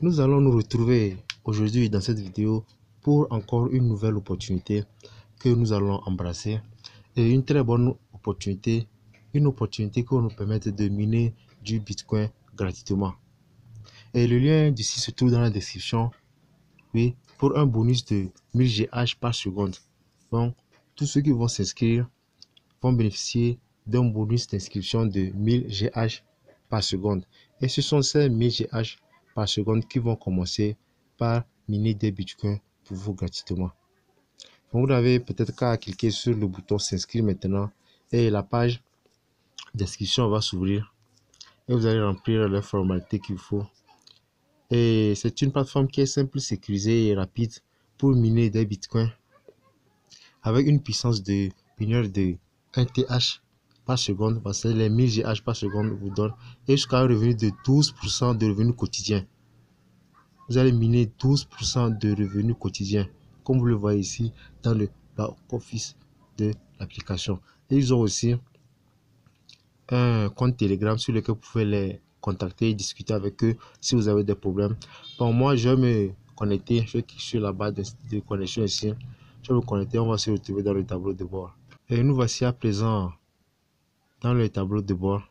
Nous allons nous retrouver aujourd'hui dans cette vidéo pour encore une nouvelle opportunité que nous allons embrasser. Et une très bonne opportunité, une opportunité qui va nous permettre de miner du Bitcoin gratuitement. Et le lien d'ici se trouve dans la description, oui, pour un bonus de 1000 GH par seconde. Donc, tous ceux qui vont s'inscrire vont bénéficier d'un bonus d'inscription de 1000 GH par seconde. Et ce sont ces 1000 GH par seconde qui vont commencer par miner des bitcoins pour vous gratuitement. Donc, vous n'avez peut-être qu'à cliquer sur le bouton s'inscrire maintenant et la page d'inscription va s'ouvrir et vous allez remplir les formalités qu'il faut. Et c'est une plateforme qui est simple, sécurisée et rapide pour miner des bitcoins avec une puissance de mineur de 1 TH par seconde, parce que les 1000 GH par seconde vous donnent, et jusqu'à un revenu de 12% de revenus quotidiens. Vous allez miner 12% de revenus quotidiens, comme vous le voyez ici dans le back-office de l'application. Et ils ont aussi un compte Telegram sur lequel vous pouvez les contacter et discuter avec eux si vous avez des problèmes. Bon, moi, je vais me connecter, je vais cliquer sur la barre de connexion ici. Je vais me connecter, on va se retrouver dans le tableau de bord. Et nous voici à présent dans le tableau de bord.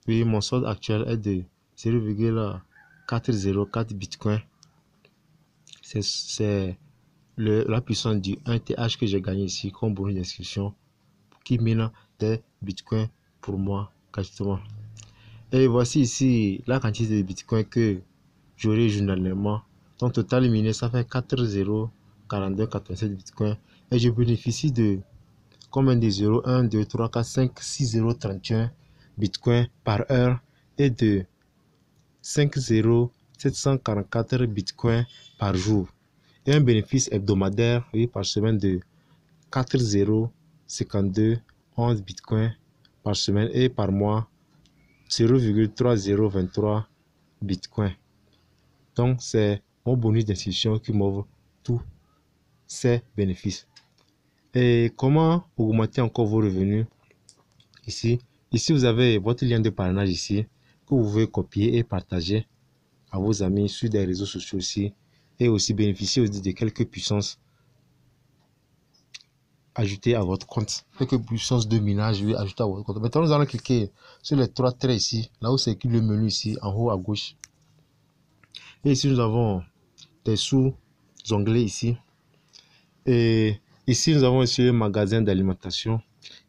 Puis mon solde actuel est de 0,404 Bitcoin. C'est la puissance du 1 TH que j'ai gagné ici comme bonus d'inscription qui mine des Bitcoins pour moi gratuitement. Et voici ici la quantité de Bitcoin que j'aurai journalièrement. Donc total miné, ça fait 4042,87 Bitcoin. Et je bénéficie de combien de 0, 1, 2, 3, 4, 5, 6, 0, 31 Bitcoin par heure et de 5,744 Bitcoin par jour. Et un bénéfice hebdomadaire, oui, par semaine de 4,052,11 Bitcoin par semaine et par mois 0,3023 Bitcoin. Donc, c'est mon bonus d'inscription qui m'offre tous ces bénéfices. Et comment augmenter encore vos revenus? Ici, vous avez votre lien de parrainage ici que vous pouvez copier et partager à vos amis sur des réseaux sociaux aussi. Et aussi bénéficier aussi de quelques puissances ajoutées à votre compte. Quelques puissances de minage, oui, ajoutées à votre compte. Maintenant, nous allons cliquer sur les trois traits ici, là où c'est écrit le menu ici, en haut à gauche. Et ici, nous avons des sous-onglets ici. Et ici, nous avons aussi le magasin d'alimentation.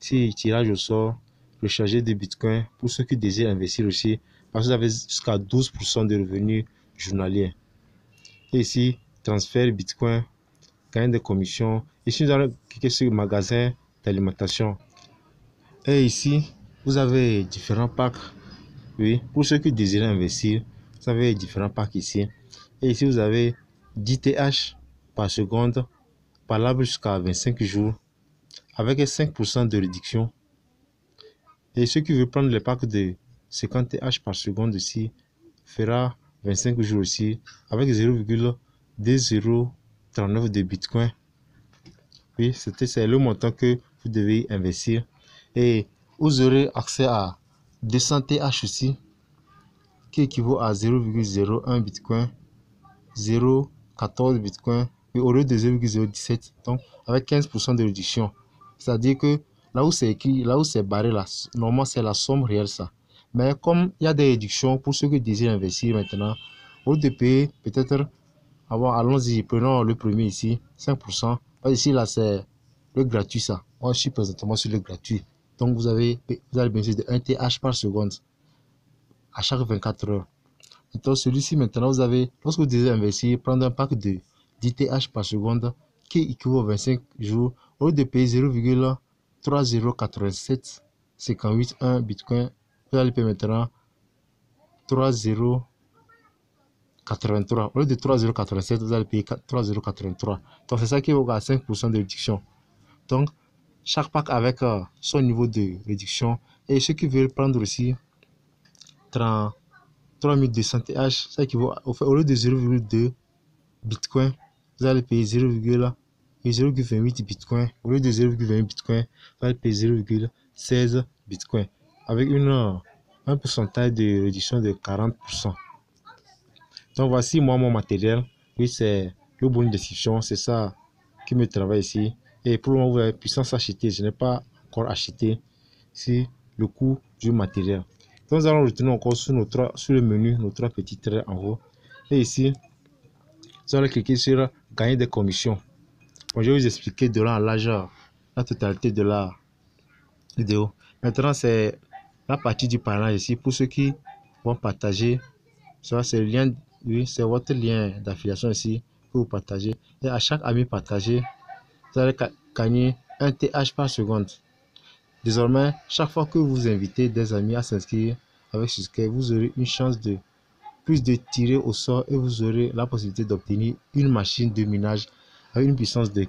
Ici, tirage au sort, recharger des bitcoins pour ceux qui désirent investir aussi, parce que vous avez jusqu'à 12% de revenus journaliers. Et ici, transfert bitcoin, gain des commissions. Ici, nous allons cliquer sur le magasin d'alimentation. Et ici, vous avez différents packs. Oui, pour ceux qui désirent investir, vous avez différents packs ici. Et ici, vous avez 10 TH par seconde, valable jusqu'à 25 jours, avec 5% de réduction. Et ceux qui veulent prendre les packs de 50 TH par seconde ici, fera 25 jours aussi, avec 0,2039 de Bitcoin. Oui, c'est le montant que vous devez investir. Et vous aurez accès à 200 TH aussi, qui équivaut à 0,01 Bitcoin, 0,14 Bitcoin, et au lieu de 0,017, donc avec 15% de réduction. C'est-à-dire que là où c'est écrit, là où c'est barré, là, normalement c'est la somme réelle ça. Mais comme il y a des réductions pour ceux qui désirent investir maintenant, au lieu de payer peut-être, allons-y, prenons le premier ici, 5%. Ici là c'est le gratuit ça. Moi je suis présentement sur le gratuit. Donc vous allez bénéficier de 1 TH par seconde à chaque 24 heures. Donc celui-ci maintenant, vous avez, lorsque vous désirez investir, prendre un pack de 10 TH par seconde qui équivaut à 25 jours, au lieu de payer 0,3087,58,1 Bitcoin, vous allez payer maintenant 3,083. Au lieu de 3,087, vous allez payer 3,083. Donc c'est ça qui vaut à 5% de réduction. Donc chaque pack avec son niveau de réduction. Et ceux qui veulent prendre aussi 3200 TH, ça équivaut au lieu de 0,2 Bitcoin, vous allez payer 0,28 Bitcoin. Au lieu de 0,28 Bitcoin, vous allez payer 0,16 Bitcoin avec un pourcentage de réduction de 40%. Donc voici moi mon matériel. Oui, c'est le bon de description, c'est ça qui me travaille ici. Et pour le moment, vous avez puissance acheter. Je n'ai pas encore acheté ici le coût du matériel. Donc nous allons retourner encore sur le menu, nos trois petits traits en haut. Et ici, vous allez cliquer sur gagner des commissions. Bon, je vais vous expliquer de là en largeur la totalité de la vidéo. Maintenant, c'est la partie du parrainage ici pour ceux qui vont partager. Ça, c'est le lien, oui, c'est votre lien d'affiliation ici que vous partagez. Et à chaque ami partagé, vous allez gagner 1 TH par seconde. Désormais, chaque fois que vous invitez des amis à s'inscrire avec Subscribe, vous aurez une chance de plus de tirer au sort et vous aurez la possibilité d'obtenir une machine de minage avec une puissance de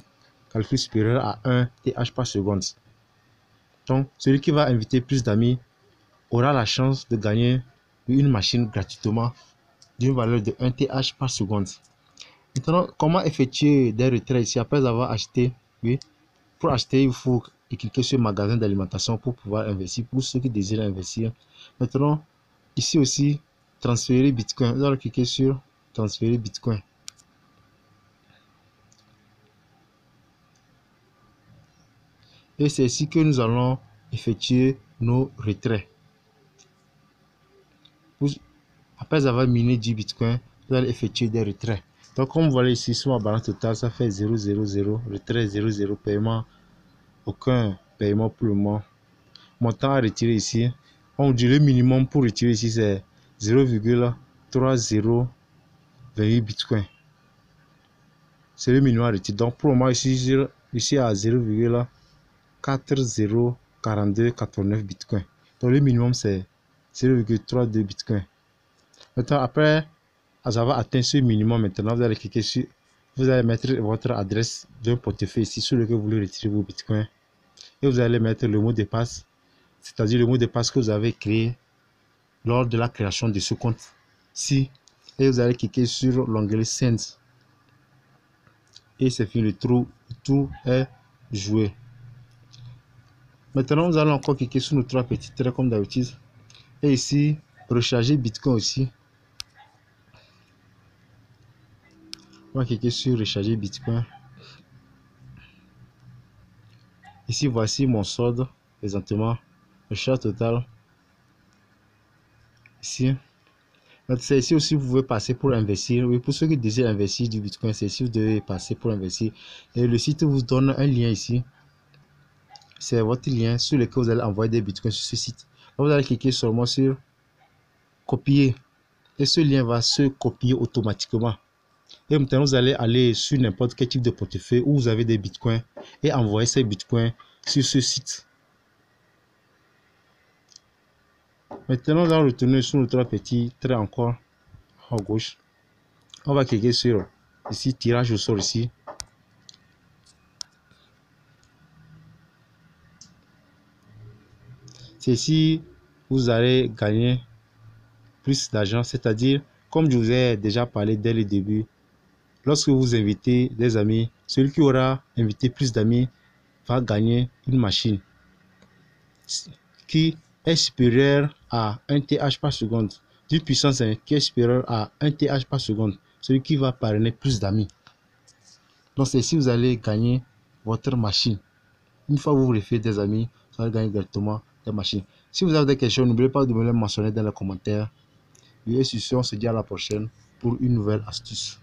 calcul supérieure à 1 TH par seconde. Donc, celui qui va inviter plus d'amis aura la chance de gagner une machine gratuitement d'une valeur de 1 TH par seconde. Maintenant, comment effectuer des retraits ici après avoir acheté? Oui, pour acheter, il faut cliquer sur magasin d'alimentation pour pouvoir investir pour ceux qui désirent investir. Maintenant, ici aussi, transférer Bitcoin. Vous allez cliquer sur transférer Bitcoin. Et c'est ici que nous allons effectuer nos retraits. Après avoir miné du Bitcoin, vous allez effectuer des retraits. Donc, comme vous voyez ici, sur ma balance totale, ça fait 0, 0, 0, retrait 0, 0, paiement, aucun paiement pour le moment. Montant à retirer ici, on dit le minimum pour retirer ici, c'est 0,3028 Bitcoin. C'est le minimum à retirer. Donc, pour le moment, ici à 0,404289 Bitcoin. Donc, le minimum, c'est 0,32 Bitcoin. Maintenant, après avoir atteint ce minimum, maintenant, vous allez cliquer sur, vous allez mettre votre adresse d'un portefeuille ici sur lequel vous voulez retirer vos bitcoins. Et vous allez mettre le mot de passe, c'est-à-dire le mot de passe que vous avez créé lors de la création de ce compte-ci. Et vous allez cliquer sur l'onglet Send. Et c'est fini, le tour est joué. Maintenant, nous allons encore cliquer sur nos trois petits traits comme d'habitude. Et ici, recharger Bitcoin aussi. On va cliquer sur recharger Bitcoin. Ici, voici mon solde présentement. Le charge total. Ici. C'est ici aussi, vous pouvez passer pour investir. Oui, pour ceux qui désirent investir du Bitcoin, c'est ici, vous devez passer pour investir. Et le site vous donne un lien ici. C'est votre lien sur lequel vous allez envoyer des Bitcoins sur ce site. Là, vous allez cliquer seulement sur copier. Et ce lien va se copier automatiquement. Et maintenant, vous allez aller sur n'importe quel type de portefeuille où vous avez des bitcoins et envoyer ces bitcoins sur ce site. Maintenant, nous allons retourner sur notre petit trait encore à gauche. On va cliquer sur ici, tirage au sort ici. C'est ici vous allez gagner plus d'argent, c'est-à-dire, comme je vous ai déjà parlé dès le début, lorsque vous invitez des amis, celui qui aura invité plus d'amis va gagner une machine qui est supérieure à 1 TH par seconde, d'une puissance qui est supérieure à 1 TH par seconde, celui qui va parrainer plus d'amis. Donc c'est ici vous allez gagner votre machine. Une fois que vous refaites des amis, vous allez gagner directement des machines. Si vous avez des questions, n'oubliez pas de me les mentionner dans les commentaires. Et sur ce, on se dit à la prochaine pour une nouvelle astuce.